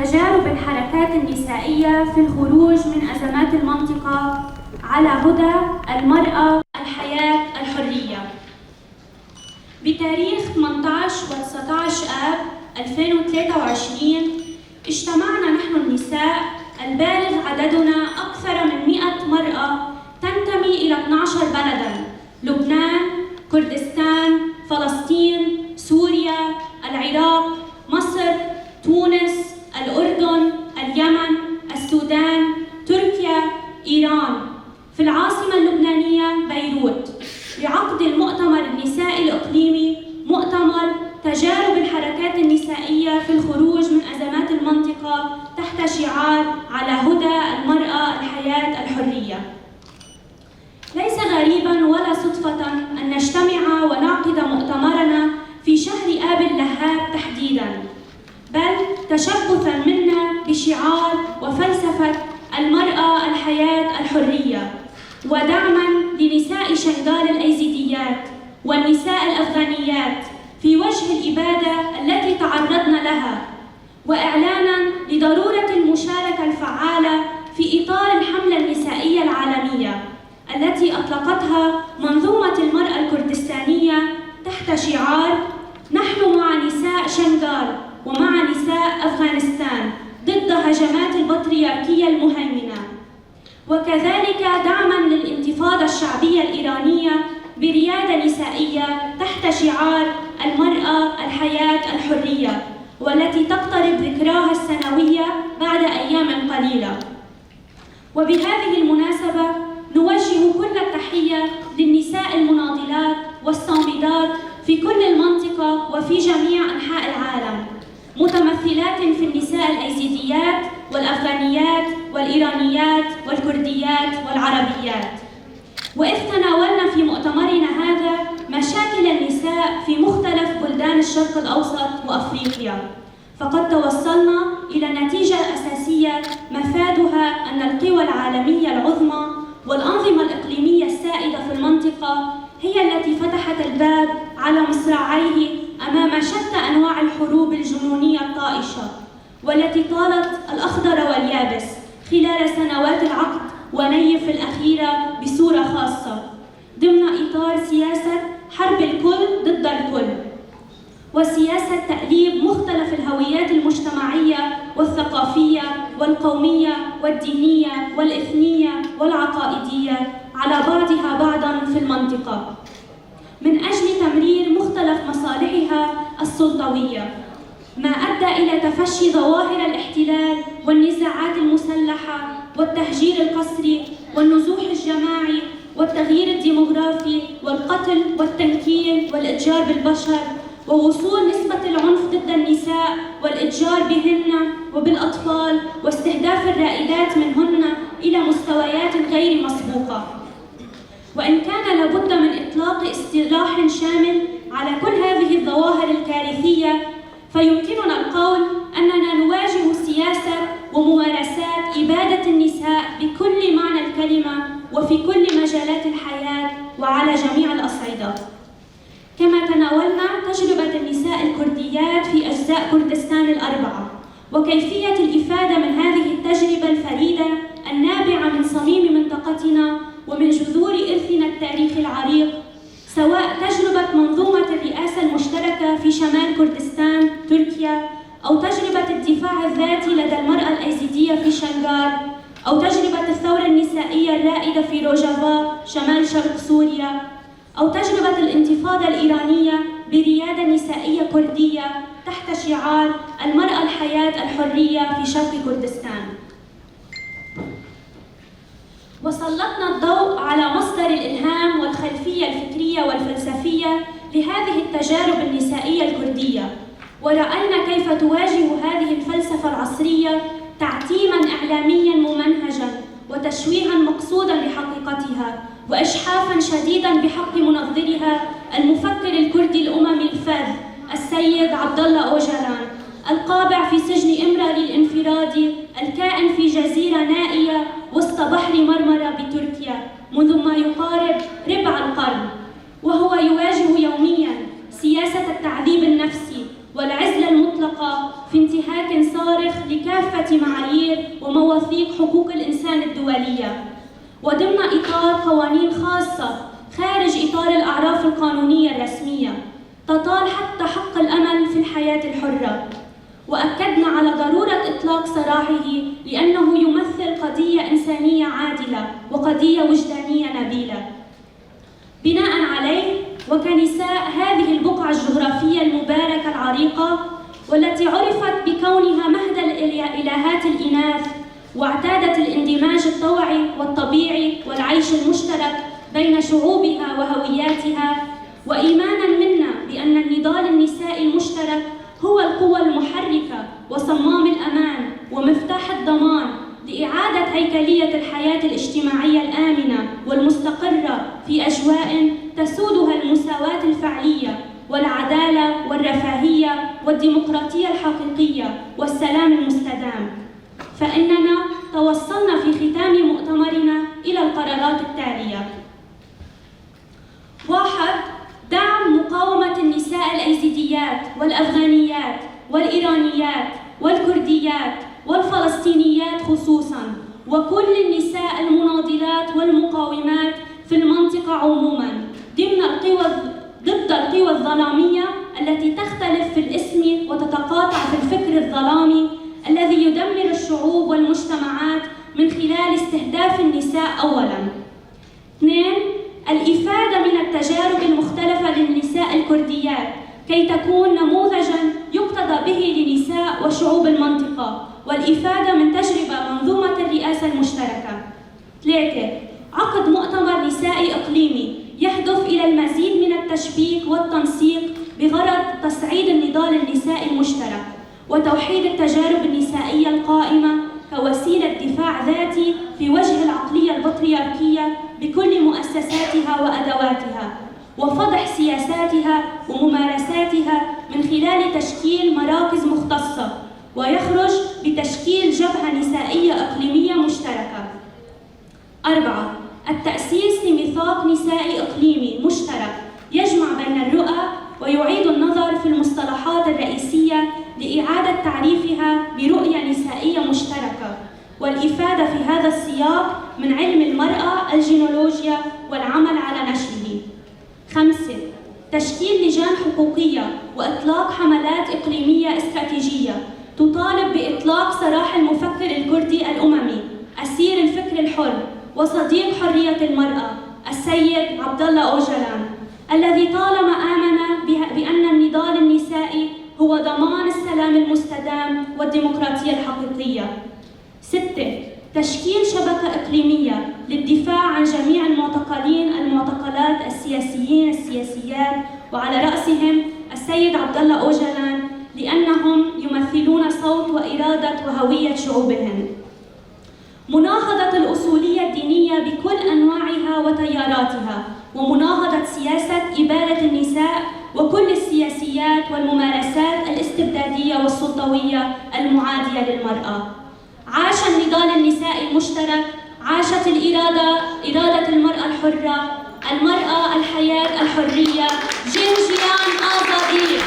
تجارب الحركات النسائية في الخروج من أزمات المنطقة على هدى المرأة الحياة الحرية. بتاريخ 18 و19 آب 2023 اجتمعنا نحن النساء البالغ عددنا أكثر من 100 مرأة تنتمي إلى 12 بلداً: لبنان، كردستان، فلسطين، سوريا، العراق، مصر، تونس، الأردن، اليمن، السودان، تركيا، إيران، في العاصمة اللبنانية بيروت، لعقد المؤتمر النسائي الإقليمي، مؤتمر تجارب الحركات النسائية في الخروج من أزمات المنطقة تحت شعار على هدى المرأة الحياة الحرية. ليس غريباً ولا صدفة أن نجتمع ونعقد مؤتمرنا في شهر آب اللهاب تحديداً، بل تشبثاً منا بشعار وفلسفة المرأة الحياة الحرية، ودعماً لنساء شنغال الأيزيديات والنساء الأفغانيات في وجه الإبادة التي تعرضن لها، وإعلاناً لضرورة المشاركة الفعالة في إطار الحملة النسائية العالمية التي أطلقتها منظومة المرأة الكردستانية تحت شعار نحن مع نساء شنغال ومع نساء أفغانستان ضد هجمات البطريركية المهيمنة، وكذلك دعماً للانتفاضة الشعبية الإيرانية بريادة نسائية تحت شعار المرأة الحياة الحرية، والتي تقترب ذكراها السنوية بعد أيام قليلة. وبهذه المناسبة نوجه كل التحية للنساء المناضلات والصامدات في كل المنطقة وفي جميع أنحاء العالم، متمثلات في النساء الأيزيديات والأفغانيات والإيرانيات والكرديات والعربيات. وإذ تناولنا في مؤتمرنا هذا مشاكل النساء في مختلف بلدان الشرق الأوسط وأفريقيا، فقد توصلنا إلى نتيجة أساسية مفادها أن القوى العالمية العظمى والأنظمة الإقليمية السائدة في المنطقة هي التي فتحت الباب على مصراعيه أمام شتى أنواع الحروب الجنونية الطائشة، والتي طالت الأخضر واليابس خلال سنوات العقد ونيف الأخيرة بصورة خاصة ضمن إطار سياسة حرب الكل ضد الكل، وسياسة تأليب مختلف الهويات المجتمعية والثقافية والقومية والدينية والإثنية والعقائدية على بعضها بعضاً في المنطقة من أجل تمرير مختلف مصالحها السلطوية، ما أدى إلى تفشي ظواهر الاحتلال والنزاعات المسلحة والتهجير القسري والنزوح الجماعي والتغيير الديموغرافي والقتل والتنكيل والإتجار بالبشر، ووصول نسبة العنف ضد النساء والإتجار بهن وبالأطفال واستهداف الرائدات منهن إلى مستويات غير مسبوقة. وإن كان لابد من إطلاق اصطلاح شامل على كل هذه الظواهر الكارثية، فيمكننا القول أننا نواجه سياسة وممارسات إبادة النساء بكل معنى الكلمة وفي كل مجالات الحياة وعلى جميع الأصعدة. كما تناولنا تجربة النساء الكرديات في أجزاء كردستان الأربعة، وكيفية الإفادة من هذه التجربة الفريدة النابعة من صميم منطقتنا ومن جذور إرثنا التاريخي العريق، سواء تجربة منظومة الرئاسة المشتركة في شمال كردستان تركيا، أو تجربة الدفاع الذاتي لدى المرأة الأيزيدية في شنغال، أو تجربة الثورة النسائية الرائدة في روجافا شمال شرق سوريا، أو تجربة الانتفاضة الإيرانية بريادة نسائية كردية تحت شعار المرأة الحياة الحرية في شرق كردستان. وسلطنا الضوء على مصدر الإلهام والخلفية الفكرية والفلسفية لهذه التجارب النسائية الكردية، ورأينا كيف تواجه هذه الفلسفة العصرية تعتيماً إعلامياً ممنهجاً وتشويهاً مقصوداً لحقيقتها، وإجحافاً شديداً بحق منظرها المفكر الكردي الأممي الفذ السيد عبد الله أوجلان، القابع في سجن إمرالي الانفرادي الكائن في جزيرة نائية وسط بحر مرمرة بتركيا منذ ما يقارب ربع القرن، وهو يواجه يومياً سياسة التعذيب النفسي والعزلة المطلقة في انتهاك صارخ المؤرخ لكافة معايير ومواثيق حقوق الإنسان الدولية، وضمن إطار قوانين خاصة خارج إطار الأعراف القانونية الرسمية تطال حتى حق الأمل في الحياة الحرة. وأكدنا على ضرورة إطلاق سراحه لأنه يمثل قضية إنسانية عادلة وقضية وجدانية نبيلة. بناء عليه، وكنساء هذه البقعة الجغرافية المباركة العريقة والتي عرفت بكونها مهد الإلهات الإناث، واعتادت الاندماج الطوعي والطبيعي والعيش المشترك بين شعوبها وهوياتها، وإيماناً منا بأن النضال النسائي المشترك هو القوة المحركة وصمام الأمان ومفتاح الضمان لإعادة هيكلية الحياة الاجتماعية الآمنة والمستقرة في أجواء تسودها المساواة الفعلية والعدالة والرفاهية والديمقراطية الحقيقية والسلام المستدام. فإننا توصلنا في ختام مؤتمرنا إلى القرارات التالية: 1. دعم مقاومة النساء الأيزيديات والأفغانيات والإيرانيات والكرديات والفلسطينيات خصوصاً، وكل النساء المناضلات والمقاومات في المنطقة عموماً ضد القوى الظلامية التي تختلف في الاسم وتتقاطع في الفكر الظلامي الذي يدمر الشعوب والمجتمعات من خلال استهداف النساء أولاً. 2. الإفادة من التجارب المختلفة للنساء الكرديات كي تكون نموذجاً يقتدى به لنساء وشعوب المنطقة، والإفادة من تجربة منظومة الرئاسة المشتركة. 3. عقد مؤتمر نسائي إقليمي يهدف إلى المزيد من التشبيك والتنسيق بغرض تصعيد النضال النسائي المشترك وتوحيد التجارب النسائية القائمة كوسيلة دفاع ذاتي في وجه العقلية البطريركية بكل مؤسساتها وأدواتها، وفضح سياساتها وممارساتها من خلال تشكيل مراكز مختصة، ويخرج بتشكيل جبهة نسائية إقليمية مشتركة. 4. التأسيس لميثاق نسائي إقليمي مشترك يجمع بين الرؤى ويعيد النظر في المصطلحات الرئيسية لإعادة تعريفها برؤية نسائية مشتركة، والإفادة في هذا السياق من علم المرأة الجينولوجيا والعمل على نشره. 5. تشكيل لجان حقوقية وإطلاق حملات إقليمية استراتيجية تطالب بإطلاق سراح المفكر الكردي الأممي أسير الفكر الحر وصديق حرية المرأة السيد عبدالله أوجلان، الذي طالما آمن بأن النضال النسائي هو ضمان السلام المستدام والديمقراطية الحقيقية. 6. تشكيل شبكة إقليمية للدفاع عن جميع المعتقلات السياسيات وعلى رأسهم السيد عبدالله أوجلان، لأنهم يمثلون صوت وإرادة وهوية شعوبهم. مناهضة الأصولية الدينية بكل أنواعها وتياراتها، ومناهضة سياسة إبادة النساء وكل السياسيات والممارسات الاستبدادية والسلطوية المعادية للمرأة. عاش النضال النسائي المشترك، عاشت الإرادة، إرادة المرأة الحرة، المرأة، الحياة، الحرية، جنجيان آزادي.